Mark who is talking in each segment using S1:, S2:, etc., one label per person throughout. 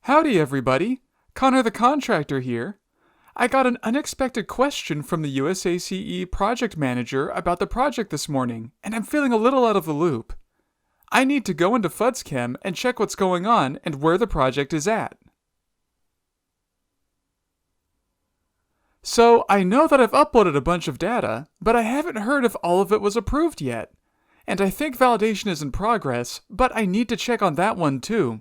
S1: Howdy, everybody. Connor the Contractor here. I got an unexpected question from the USACE project manager about the project this morning, and I'm feeling a little out of the loop. I need to go into FUDSChem and check what's going on and where the project is at. So, I know that I've uploaded a bunch of data, but I haven't heard if all of it was approved yet. And I think validation is in progress, but I need to check on that one too.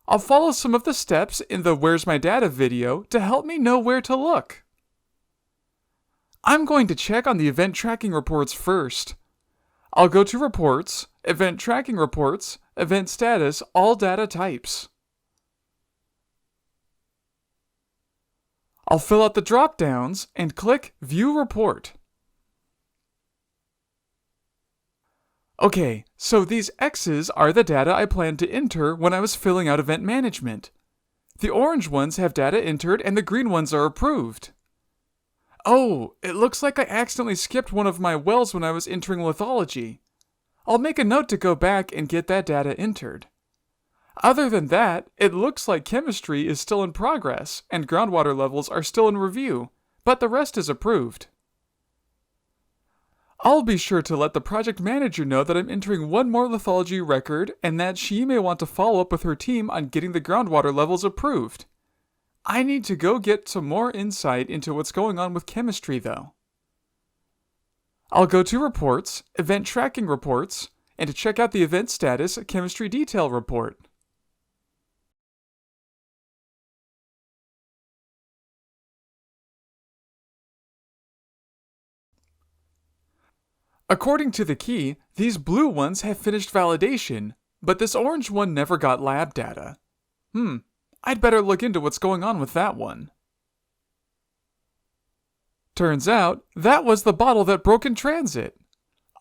S1: I'll follow some of the steps in the Where's My Data video to help me know where to look. I'm going to check on the event tracking reports first. I'll go to Reports, Event Tracking Reports, Event Status, All Data Types. I'll fill out the drop-downs and click View Report. Okay, so these X's are the data I planned to enter when I was filling out event management. The orange ones have data entered and the green ones are approved. Oh, it looks like I accidentally skipped one of my wells when I was entering lithology. I'll make a note to go back and get that data entered. Other than that, it looks like chemistry is still in progress and groundwater levels are still in review, but the rest is approved. I'll be sure to let the project manager know that I'm entering one more lithology record and that she may want to follow up with her team on getting the groundwater levels approved. I need to go get some more insight into what's going on with chemistry though. I'll go to Reports, Event Tracking Reports, and to check out the Event Status Chemistry Detail Report. According to the key, these blue ones have finished validation, but this orange one never got lab data. I'd better look into what's going on with that one. Turns out, that was the bottle that broke in transit.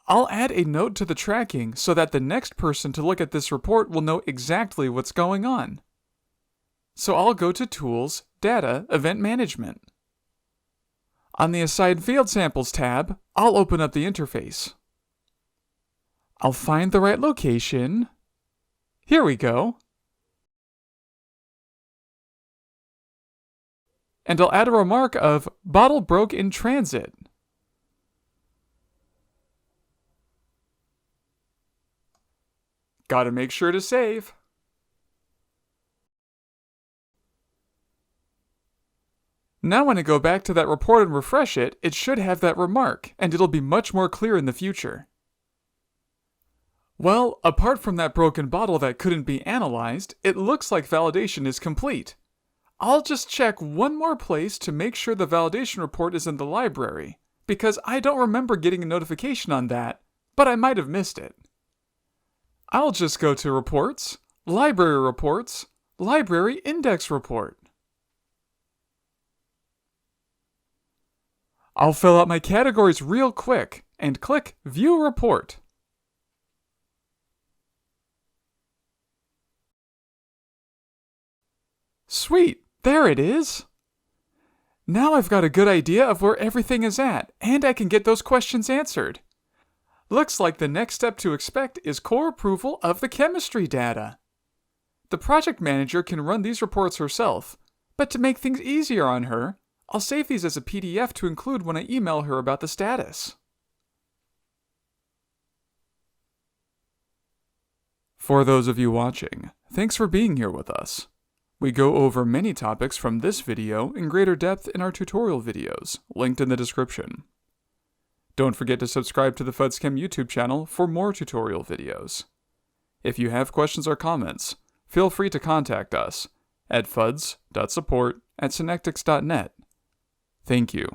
S1: I'll add a note to the tracking so that the next person to look at this report will know exactly what's going on. So I'll go to Tools, Data, Event Management. On the Assign Field Samples tab, I'll open up the interface. I'll find the right location. Here we go. And I'll add a remark of bottle broke in transit. Gotta make sure to save. Now when I go back to that report and refresh it, it should have that remark, and it'll be much more clear in the future. Well, apart from that broken bottle that couldn't be analyzed, it looks like validation is complete. I'll just check one more place to make sure the validation report is in the library, because I don't remember getting a notification on that, but I might have missed it. I'll just go to Reports, Library Index Report. I'll fill out my categories real quick and click View Report. Sweet, there it is. Now I've got a good idea of where everything is at, and I can get those questions answered. Looks like the next step to expect is core approval of the chemistry data. The project manager can run these reports herself, but to make things easier on her, I'll save these as a PDF to include when I email her about the status. For those of you watching, thanks for being here with us. We go over many topics from this video in greater depth in our tutorial videos, linked in the description. Don't forget to subscribe to the FUDSChem YouTube channel for more tutorial videos. If you have questions or comments, feel free to contact us at fuds.support@synectics.net. Thank you.